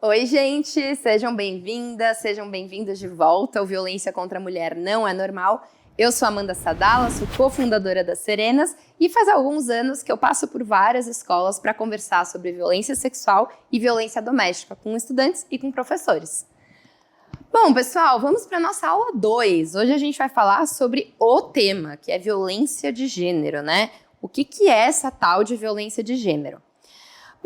Oi, gente! Sejam bem-vindas, sejam bem-vindos de volta ao Violência contra a Mulher Não é Normal. Eu sou Amanda Sadala, sou cofundadora das Serenas e faz alguns anos que eu passo por várias escolas para conversar sobre violência sexual e violência doméstica com estudantes e com professores. Bom, pessoal, vamos para a nossa aula 2. Hoje a gente vai falar sobre o tema, que é violência de gênero, né? O que é essa tal de violência de gênero?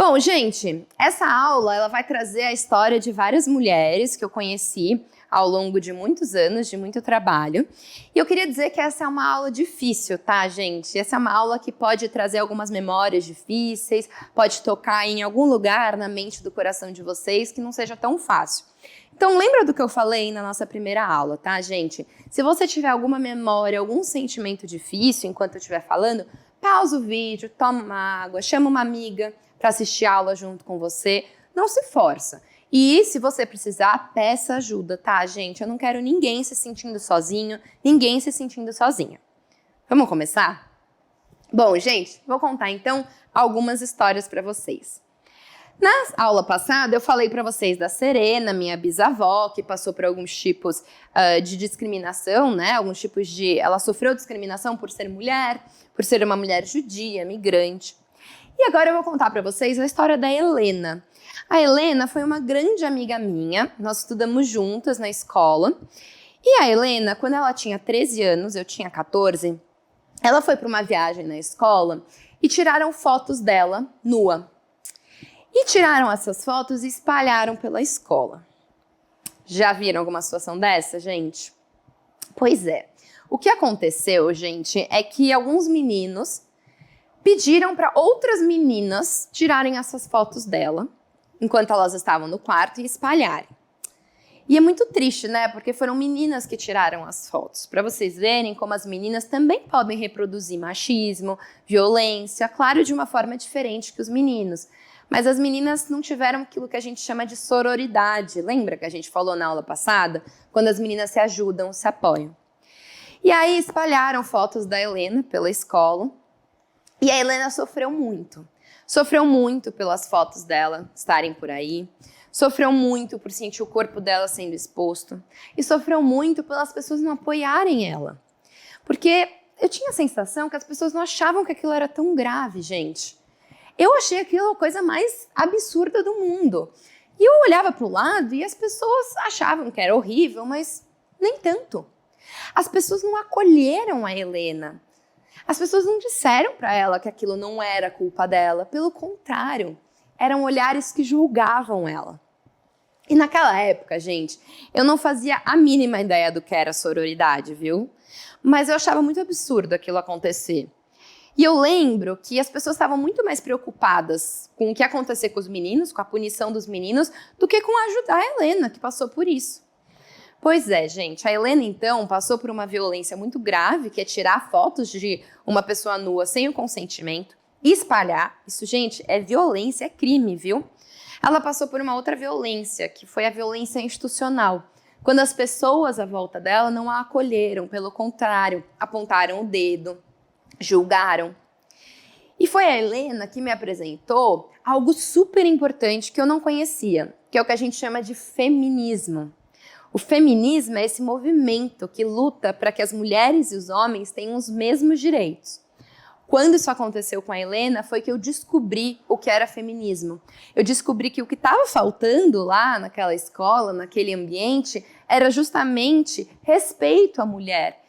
Bom, gente, essa aula ela vai trazer a história de várias mulheres que eu conheci ao longo de muitos anos, de muito trabalho. E eu queria dizer que essa é uma aula difícil, tá, gente? Essa é uma aula que pode trazer algumas memórias difíceis, pode tocar em algum lugar na mente do coração de vocês que não seja tão fácil. Então, lembra do que eu falei na nossa primeira aula, tá, gente? Se você tiver alguma memória, algum sentimento difícil enquanto eu estiver falando, pausa o vídeo, toma uma água, chama uma amiga para assistir a aula junto com você, não se força. E se você precisar, peça ajuda, tá, gente? Eu não quero ninguém se sentindo sozinho, ninguém se sentindo sozinha. Vamos começar? Bom, gente, vou contar então algumas histórias para vocês. Na aula passada, eu falei para vocês da Serena, minha bisavó, que passou por alguns tipos de discriminação, né? Alguns tipos de... Ela sofreu discriminação por ser mulher, por ser uma mulher judia, migrante. E agora eu vou contar para vocês a história da Helena. A Helena foi uma grande amiga minha, nós estudamos juntas na escola. E a Helena, quando ela tinha 13 anos, eu tinha 14, ela foi para uma viagem na escola e tiraram fotos dela nua. E tiraram essas fotos e espalharam pela escola. Já viram alguma situação dessa, gente? Pois é. O que aconteceu, gente, é que alguns meninos pediram para outras meninas tirarem essas fotos dela, enquanto elas estavam no quarto, e espalharem. E é muito triste, né? Porque foram meninas que tiraram as fotos. Para vocês verem como as meninas também podem reproduzir machismo, violência, claro, de uma forma diferente que os meninos. Mas as meninas não tiveram aquilo que a gente chama de sororidade. Lembra que a gente falou na aula passada? Quando as meninas se ajudam, se apoiam. E aí espalharam fotos da Helena pela escola. E a Helena sofreu muito pelas fotos dela estarem por aí, sofreu muito por sentir o corpo dela sendo exposto e sofreu muito pelas pessoas não apoiarem ela. Porque eu tinha a sensação que as pessoas não achavam que aquilo era tão grave, gente. Eu achei aquilo a coisa mais absurda do mundo. E eu olhava para o lado e as pessoas achavam que era horrível, mas nem tanto. As pessoas não acolheram a Helena. As pessoas não disseram para ela que aquilo não era culpa dela. Pelo contrário, eram olhares que julgavam ela. E naquela época, gente, eu não fazia a mínima ideia do que era sororidade, viu? Mas eu achava muito absurdo aquilo acontecer. E eu lembro que as pessoas estavam muito mais preocupadas com o que ia acontecer com os meninos, com a punição dos meninos, do que com ajudar a Helena, que passou por isso. Pois é, gente, a Helena, então, passou por uma violência muito grave, que é tirar fotos de uma pessoa nua sem o consentimento e espalhar. Isso, gente, é violência, é crime, viu? Ela passou por uma outra violência, que foi a violência institucional, quando as pessoas à volta dela não a acolheram, pelo contrário, apontaram o dedo, julgaram. E foi a Helena que me apresentou algo super importante que eu não conhecia, que é o que a gente chama de feminismo. O feminismo é esse movimento que luta para que as mulheres e os homens tenham os mesmos direitos. Quando isso aconteceu com a Helena, foi que eu descobri o que era feminismo. Eu descobri que o que estava faltando lá naquela escola, naquele ambiente, era justamente respeito à mulher.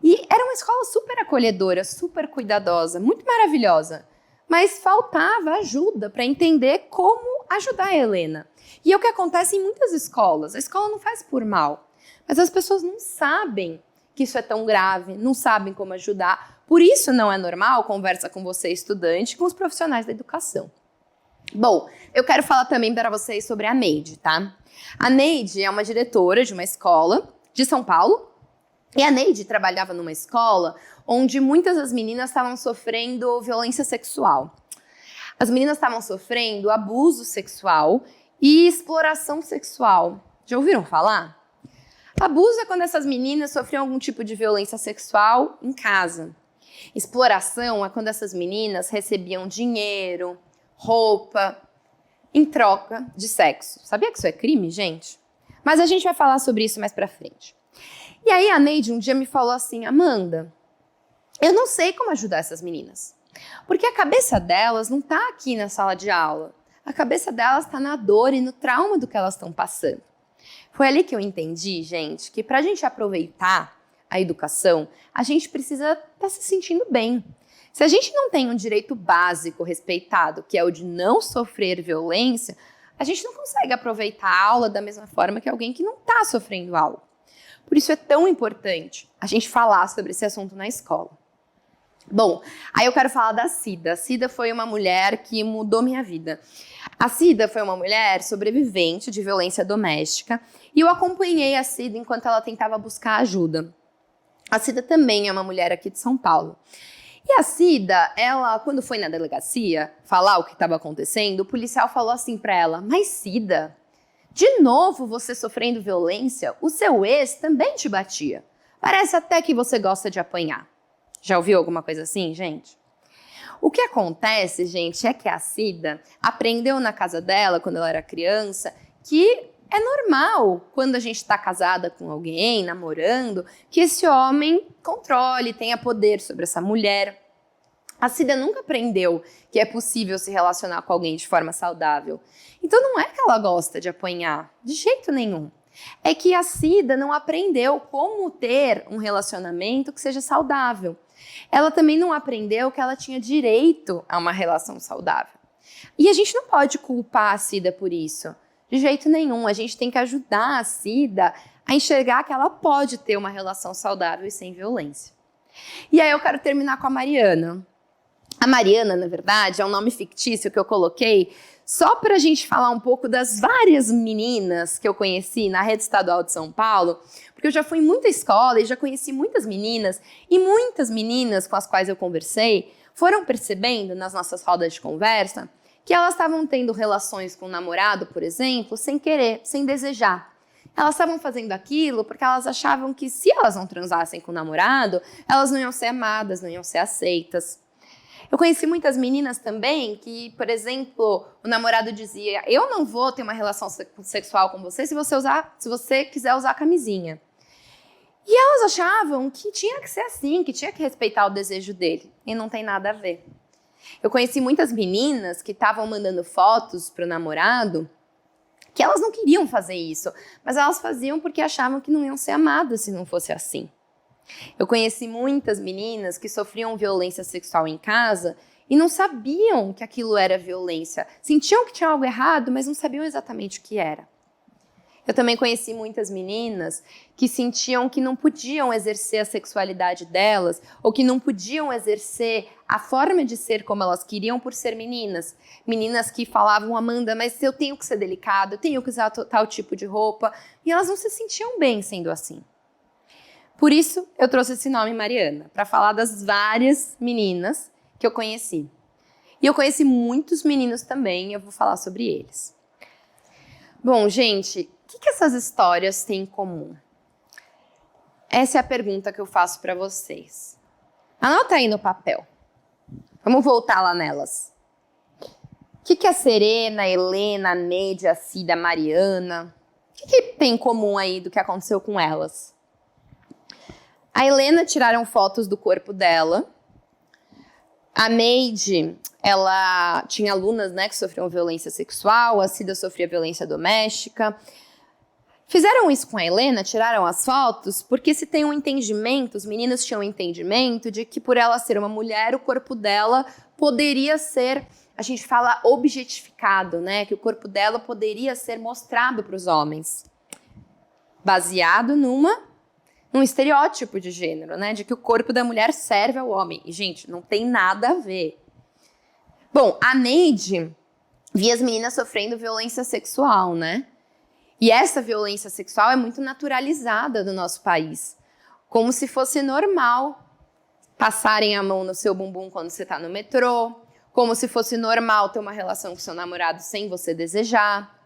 E era uma escola super acolhedora, super cuidadosa, muito maravilhosa. Mas faltava ajuda para entender como ajudar a Helena. E é o que acontece em muitas escolas. A escola não faz por mal, mas as pessoas não sabem que isso é tão grave, não sabem como ajudar. Por isso não é normal conversa com você, estudante, com os profissionais da educação. Bom, eu quero falar também para vocês sobre a Neide, tá? A Neide é uma diretora de uma escola de São Paulo. E a Neide trabalhava numa escola onde muitas das meninas estavam sofrendo violência sexual. As meninas estavam sofrendo abuso sexual e exploração sexual. Já ouviram falar? Abuso é quando essas meninas sofriam algum tipo de violência sexual em casa. Exploração é quando essas meninas recebiam dinheiro, roupa, em troca de sexo. Sabia que isso é crime, gente? Mas a gente vai falar sobre isso mais pra frente. E aí a Neide um dia me falou assim, Amanda, eu não sei como ajudar essas meninas. Porque a cabeça delas não tá aqui na sala de aula. A cabeça delas tá na dor e no trauma do que elas estão passando. Foi ali que eu entendi, gente, que pra gente aproveitar a educação, a gente precisa estar se sentindo bem. Se a gente não tem um direito básico respeitado, que é o de não sofrer violência, a gente não consegue aproveitar a aula da mesma forma que alguém que não está sofrendo algo. Por isso é tão importante a gente falar sobre esse assunto na escola. Bom, aí eu quero falar da Cida. A Cida foi uma mulher que mudou minha vida. A Cida foi uma mulher sobrevivente de violência doméstica e eu acompanhei a Cida enquanto ela tentava buscar ajuda. A Cida também é uma mulher aqui de São Paulo. E a Cida, ela, quando foi na delegacia falar o que estava acontecendo, o policial falou assim para ela, mas Cida, de novo você sofrendo violência? O seu ex também te batia. Parece até que você gosta de apanhar. Já ouviu alguma coisa assim, gente? O que acontece, gente, é que a Cida aprendeu na casa dela, quando ela era criança, que é normal, quando a gente está casada com alguém, namorando, que esse homem controle, tenha poder sobre essa mulher. A Cida nunca aprendeu que é possível se relacionar com alguém de forma saudável. Então não é que ela gosta de apanhar, de jeito nenhum. É que a Cida não aprendeu como ter um relacionamento que seja saudável. Ela também não aprendeu que ela tinha direito a uma relação saudável. E a gente não pode culpar a Cida por isso. De jeito nenhum, a gente tem que ajudar a Cida a enxergar que ela pode ter uma relação saudável e sem violência. E aí eu quero terminar com a Mariana. A Mariana, na verdade, é um nome fictício que eu coloquei só para a gente falar um pouco das várias meninas que eu conheci na rede estadual de São Paulo, porque eu já fui em muita escola e já conheci muitas meninas, e muitas meninas com as quais eu conversei foram percebendo nas nossas rodas de conversa que elas estavam tendo relações com o namorado, por exemplo, sem querer, sem desejar. Elas estavam fazendo aquilo porque elas achavam que se elas não transassem com o namorado, elas não iam ser amadas, não iam ser aceitas. Eu conheci muitas meninas também que, por exemplo, o namorado dizia, eu não vou ter uma relação sexual com você se você quiser usar camisinha. E elas achavam que tinha que ser assim, que tinha que respeitar o desejo dele. E não tem nada a ver. Eu conheci muitas meninas que estavam mandando fotos para o namorado que elas não queriam fazer isso, mas elas faziam porque achavam que não iam ser amadas se não fosse assim. Eu conheci muitas meninas que sofriam violência sexual em casa e não sabiam que aquilo era violência. Sentiam que tinha algo errado, mas não sabiam exatamente o que era. Eu também conheci muitas meninas que sentiam que não podiam exercer a sexualidade delas ou que não podiam exercer a forma de ser como elas queriam por ser meninas. Meninas que falavam, Amanda, mas eu tenho que ser delicada, eu tenho que usar tal tipo de roupa. E elas não se sentiam bem sendo assim. Por isso, eu trouxe esse nome Mariana, para falar das várias meninas que eu conheci. E eu conheci muitos meninos também, e eu vou falar sobre eles. Bom, gente, o que essas histórias têm em comum? Essa é a pergunta que eu faço para vocês. Anota aí no papel. Vamos voltar lá nelas. O que a Serena, a Helena, a Neide, a Cida, a Mariana, o que tem em comum aí do que aconteceu com elas? A Helena tiraram fotos do corpo dela. A Neide, ela tinha alunas, né, que sofriam violência sexual. A Cida sofria violência doméstica. Fizeram isso com a Helena, tiraram as fotos, porque se tem um entendimento, os meninos tinham um entendimento de que por ela ser uma mulher, o corpo dela poderia ser, a gente fala objetificado, né? Que o corpo dela poderia ser mostrado para os homens. Baseado num estereótipo de gênero, né? De que o corpo da mulher serve ao homem. E, gente, não tem nada a ver. Bom, a Neide via as meninas sofrendo violência sexual, né? E essa violência sexual é muito naturalizada no nosso país. Como se fosse normal passarem a mão no seu bumbum quando você está no metrô. Como se fosse normal ter uma relação com seu namorado sem você desejar.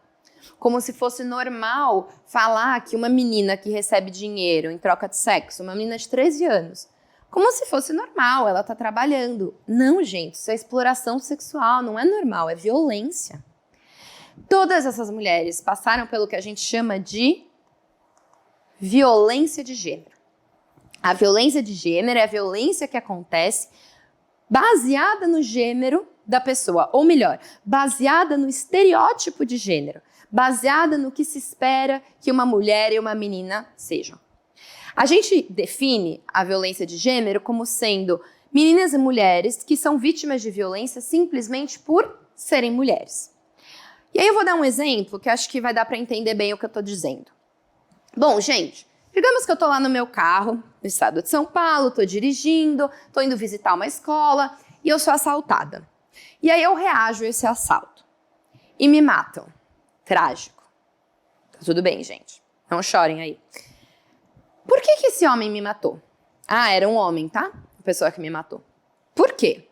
Como se fosse normal falar que uma menina que recebe dinheiro em troca de sexo, uma menina de 13 anos, como se fosse normal, ela está trabalhando. Não, gente, isso é exploração sexual, não é normal, é violência. Todas essas mulheres passaram pelo que a gente chama de violência de gênero. A violência de gênero é a violência que acontece baseada no gênero da pessoa, ou melhor, baseada no estereótipo de gênero, baseada no que se espera que uma mulher e uma menina sejam. A gente define a violência de gênero como sendo meninas e mulheres que são vítimas de violência simplesmente por serem mulheres. E aí eu vou dar um exemplo que acho que vai dar para entender bem o que eu estou dizendo. Bom, gente, digamos que eu estou lá no meu carro, no estado de São Paulo, estou dirigindo, estou indo visitar uma escola e eu sou assaltada. E aí eu reajo a esse assalto e me matam. Trágico. Tá tudo bem, gente. Não chorem aí. Por que esse homem me matou? Ah, era um homem, tá? A pessoa que me matou. Por quê?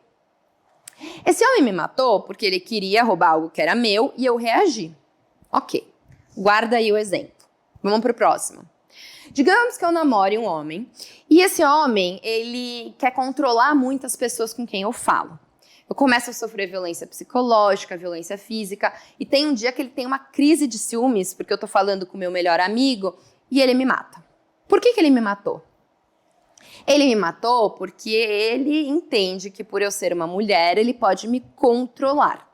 Esse homem me matou porque ele queria roubar algo que era meu e eu reagi. Ok. Guarda aí o exemplo. Vamos pro próximo. Digamos que eu namore um homem e esse homem, ele quer controlar muitas pessoas com quem eu falo. Eu começo a sofrer violência psicológica, violência física e tem um dia que ele tem uma crise de ciúmes porque eu tô falando com o meu melhor amigo e ele me mata. Por que ele me matou? Ele me matou porque ele entende que por eu ser uma mulher, ele pode me controlar.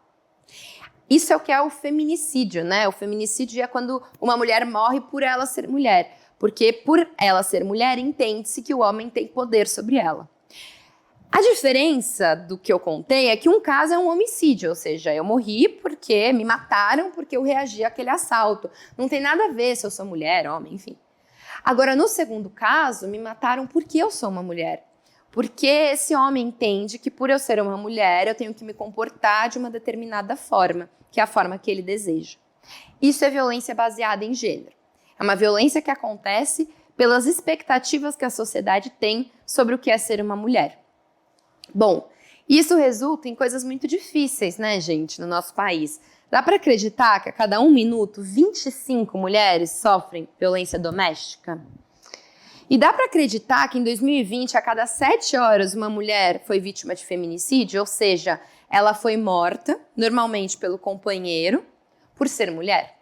Isso é o que é o feminicídio, né? O feminicídio é quando uma mulher morre por ela ser mulher. Porque por ela ser mulher, entende-se que o homem tem poder sobre ela. A diferença do que eu contei é que um caso é um homicídio, ou seja, eu morri porque me mataram porque eu reagi àquele assalto. Não tem nada a ver se eu sou mulher, homem, enfim. Agora, no segundo caso, me mataram porque eu sou uma mulher. Porque esse homem entende que por eu ser uma mulher, eu tenho que me comportar de uma determinada forma, que é a forma que ele deseja. Isso é violência baseada em gênero. É uma violência que acontece pelas expectativas que a sociedade tem sobre o que é ser uma mulher. Bom, isso resulta em coisas muito difíceis, né, gente, no nosso país. Dá para acreditar que a cada 1 minuto, 25 mulheres sofrem violência doméstica? E dá para acreditar que em 2020, a cada 7 horas, uma mulher foi vítima de feminicídio, ou seja, ela foi morta, normalmente pelo companheiro, por ser mulher?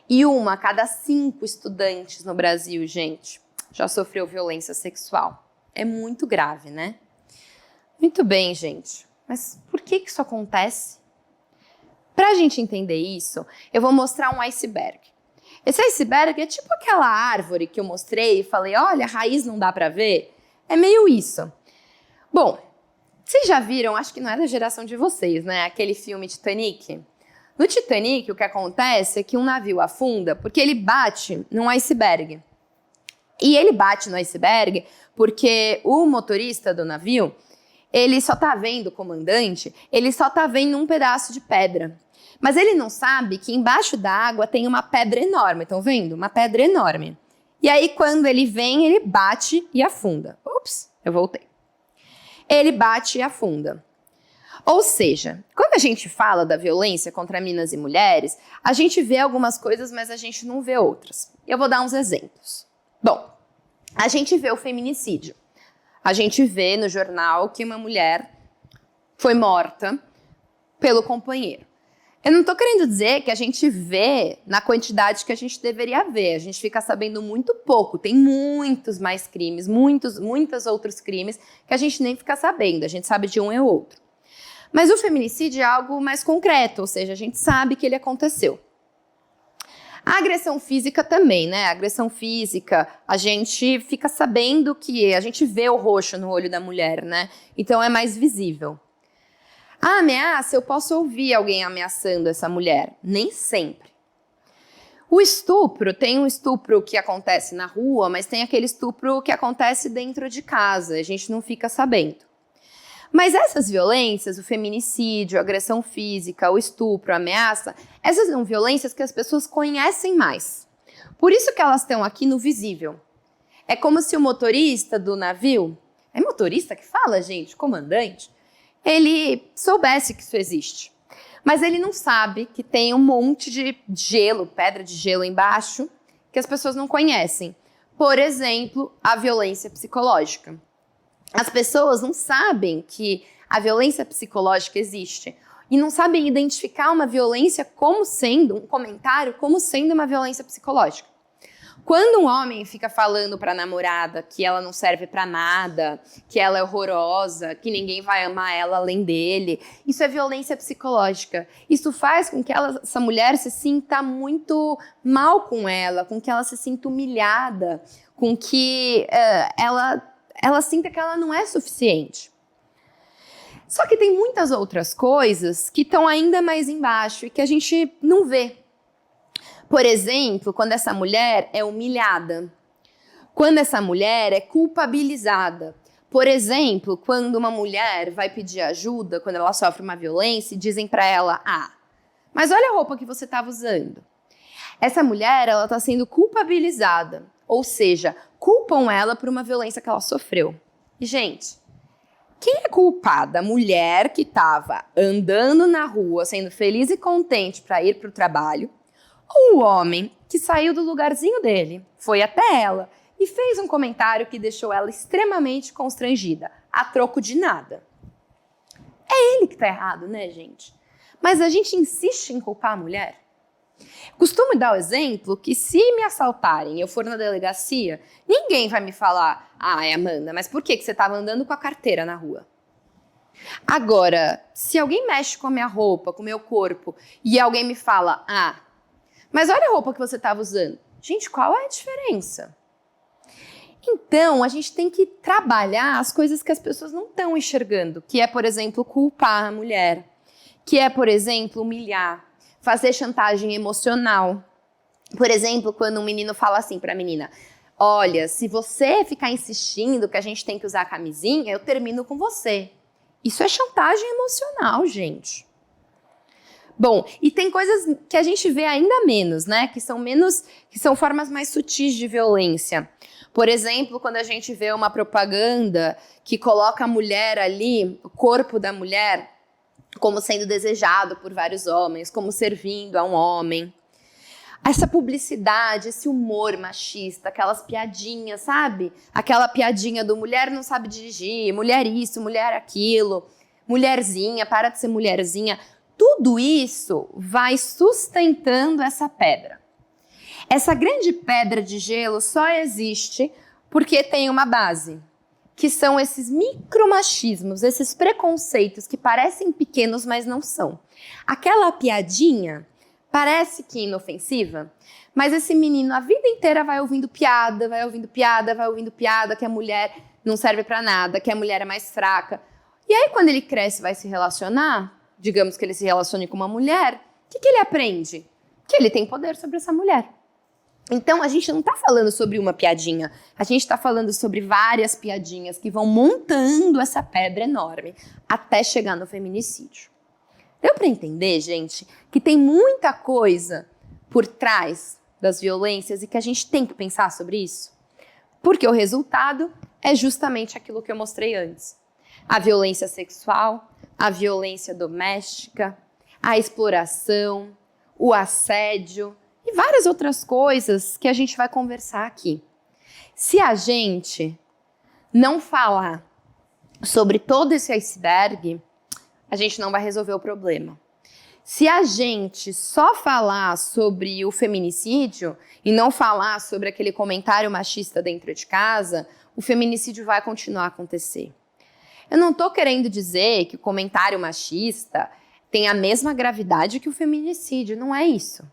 E uma a cada 5 estudantes no Brasil, gente, já sofreu violência sexual. É muito grave, né? Muito bem, gente. Mas por que isso acontece? Para a gente entender isso, eu vou mostrar um iceberg. Esse iceberg é tipo aquela árvore que eu mostrei e falei, olha, a raiz não dá para ver. É meio isso. Bom, vocês já viram, acho que não é da geração de vocês, né? Aquele filme Titanic. No Titanic, o que acontece é que um navio afunda porque ele bate num iceberg. E ele bate no iceberg porque o motorista do navio, ele só tá vendo o comandante, ele só tá vendo um pedaço de pedra. Mas ele não sabe que embaixo da água tem uma pedra enorme, estão vendo? Uma pedra enorme. E aí, quando ele vem, ele bate e afunda. Ups, eu voltei. Ele bate e afunda. Ou seja, quando a gente fala da violência contra meninas e mulheres, a gente vê algumas coisas, mas a gente não vê outras. Eu vou dar uns exemplos. Bom, a gente vê o feminicídio. A gente vê no jornal que uma mulher foi morta pelo companheiro. Eu não estou querendo dizer que a gente vê na quantidade que a gente deveria ver. A gente fica sabendo muito pouco. Tem muitos mais crimes, muitos outros crimes que a gente nem fica sabendo. A gente sabe de um e outro. Mas o feminicídio é algo mais concreto, ou seja, a gente sabe que ele aconteceu. A agressão física também, né? A agressão física, a gente fica sabendo que a gente vê o roxo no olho da mulher, né? Então é mais visível. A ameaça, eu posso ouvir alguém ameaçando essa mulher. Nem sempre. O estupro, tem um estupro que acontece na rua, mas tem aquele estupro que acontece dentro de casa. A gente não fica sabendo. Mas essas violências, o feminicídio, a agressão física, o estupro, a ameaça, essas são violências que as pessoas conhecem mais. Por isso que elas estão aqui no visível. É como se o motorista do navio, é motorista que fala, gente? Comandante? Ele soubesse que isso existe. Mas ele não sabe que tem um monte de gelo, pedra de gelo embaixo, que as pessoas não conhecem. Por exemplo, a violência psicológica. As pessoas não sabem que a violência psicológica existe. e não sabem identificar uma violência como sendo, um comentário como sendo uma violência psicológica. Quando um homem fica falando para a namorada que ela não serve para nada, que ela é horrorosa, que ninguém vai amar ela além dele, isso é violência psicológica. Isso faz com que essa mulher se sinta muito mal com ela, com que ela se sinta humilhada, com que ela sinta que ela não é suficiente. Só que tem muitas outras coisas que estão ainda mais embaixo e que a gente não vê. Por exemplo, quando essa mulher é humilhada, quando essa mulher é culpabilizada. Por exemplo, quando uma mulher vai pedir ajuda, quando ela sofre uma violência, e dizem para ela, mas olha a roupa que você estava usando. Essa mulher, ela está sendo culpabilizada, ou seja, culpam ela por uma violência que ela sofreu. E, gente, quem é culpada? A mulher que estava andando na rua, sendo feliz e contente para ir para o trabalho, ou o homem que saiu do lugarzinho dele, foi até ela e fez um comentário que deixou ela extremamente constrangida, a troco de nada. É ele que tá errado, né, gente? Mas a gente insiste em culpar a mulher. Costumo dar o exemplo que se me assaltarem e eu for na delegacia, ninguém vai me falar, Amanda, mas por que você estava andando com a carteira na rua? Agora, se alguém mexe com a minha roupa, com o meu corpo, e alguém me fala, mas olha a roupa que você estava usando. Gente, qual é a diferença? Então, a gente tem que trabalhar as coisas que as pessoas não estão enxergando, que é, por exemplo, culpar a mulher, que é, por exemplo, humilhar, fazer chantagem emocional. Por exemplo, quando um menino fala assim para a menina, olha, se você ficar insistindo que a gente tem que usar camisinha, eu termino com você. Isso é chantagem emocional, gente. Bom, e tem coisas que a gente vê ainda menos, né? Que são formas mais sutis de violência. Por exemplo, quando a gente vê uma propaganda que coloca a mulher ali, o corpo da mulher, como sendo desejado por vários homens, como servindo a um homem. Essa publicidade, esse humor machista, aquelas piadinhas, sabe? Aquela piadinha do mulher não sabe dirigir, mulher isso, mulher aquilo, mulherzinha, para de ser mulherzinha. Tudo isso vai sustentando essa pedra. Essa grande pedra de gelo só existe porque tem uma base, que são esses micromachismos, esses preconceitos que parecem pequenos, mas não são. Aquela piadinha parece que é inofensiva, mas esse menino a vida inteira vai ouvindo piada, que a mulher não serve para nada, que a mulher é mais fraca. E aí quando ele cresce e vai se relacionar, digamos que ele se relacione com uma mulher, o que ele aprende? Que ele tem poder sobre essa mulher. Então, a gente não está falando sobre uma piadinha, a gente está falando sobre várias piadinhas que vão montando essa pedra enorme até chegar no feminicídio. Deu para entender, gente, que tem muita coisa por trás das violências e que a gente tem que pensar sobre isso? Porque o resultado é justamente aquilo que eu mostrei antes. A violência sexual, a violência doméstica, a exploração, o assédio e várias outras coisas que a gente vai conversar aqui. Se a gente não falar sobre todo esse iceberg, a gente não vai resolver o problema. Se a gente só falar sobre o feminicídio e não falar sobre aquele comentário machista dentro de casa, o feminicídio vai continuar a acontecer. Eu não estou querendo dizer que o comentário machista tem a mesma gravidade que o feminicídio, não é isso.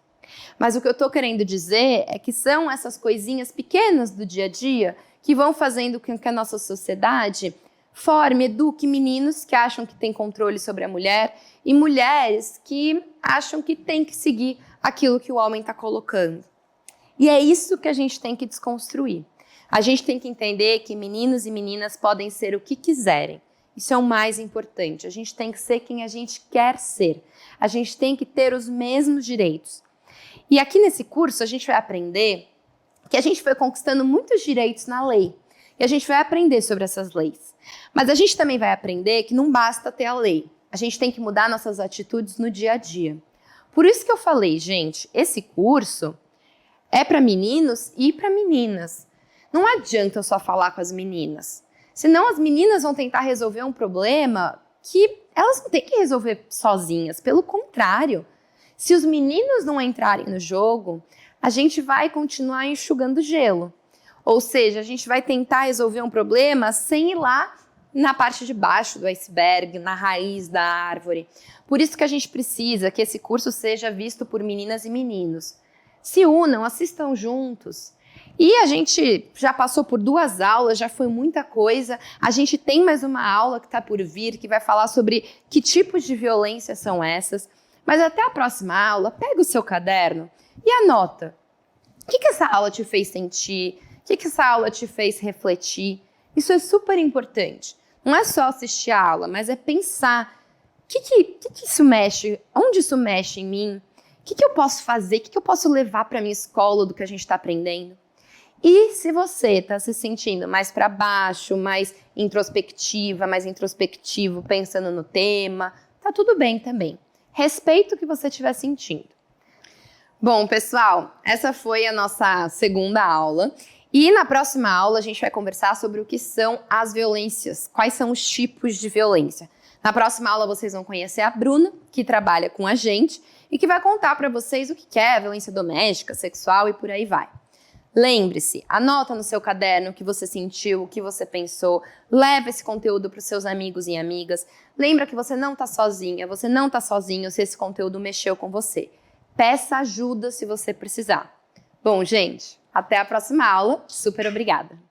Mas o que eu estou querendo dizer é que são essas coisinhas pequenas do dia a dia que vão fazendo com que a nossa sociedade forme, eduque meninos que acham que tem controle sobre a mulher e mulheres que acham que tem que seguir aquilo que o homem está colocando. E é isso que a gente tem que desconstruir. A gente tem que entender que meninos e meninas podem ser o que quiserem. Isso é o mais importante. A gente tem que ser quem a gente quer ser. A gente tem que ter os mesmos direitos. E aqui nesse curso a gente vai aprender que a gente foi conquistando muitos direitos na lei. E a gente vai aprender sobre essas leis. Mas a gente também vai aprender que não basta ter a lei. A gente tem que mudar nossas atitudes no dia a dia. Por isso que eu falei, gente, esse curso é para meninos e para meninas. Não adianta eu só falar com as meninas. Senão as meninas vão tentar resolver um problema que elas não têm que resolver sozinhas, pelo contrário. Se os meninos não entrarem no jogo, a gente vai continuar enxugando gelo. Ou seja, a gente vai tentar resolver um problema sem ir lá na parte de baixo do iceberg, na raiz da árvore. Por isso que a gente precisa que esse curso seja visto por meninas e meninos. Se unam, assistam juntos. E a gente já passou por 2 aulas, já foi muita coisa. A gente tem mais uma aula que está por vir, que vai falar sobre que tipos de violência são essas. Mas até a próxima aula, pega o seu caderno e anota. O que essa aula te fez sentir? O que essa aula te fez refletir? Isso é super importante. Não é só assistir a aula, mas é pensar o que isso mexe, onde isso mexe em mim, o que eu posso fazer, o que eu posso levar para a minha escola do que a gente está aprendendo. E se você está se sentindo mais para baixo, mais introspectiva, mais introspectivo, pensando no tema, tá tudo bem também. Respeita o que você estiver sentindo. Bom, pessoal, essa foi a nossa segunda aula. E na próxima aula a gente vai conversar sobre o que são as violências, quais são os tipos de violência. Na próxima aula vocês vão conhecer a Bruna, que trabalha com a gente e que vai contar para vocês o que é violência doméstica, sexual e por aí vai. Lembre-se, anota no seu caderno o que você sentiu, o que você pensou, leva esse conteúdo para os seus amigos e amigas. Lembra que você não está sozinha, você não está sozinho se esse conteúdo mexeu com você. Peça ajuda se você precisar. Bom, gente, até a próxima aula. Super obrigada!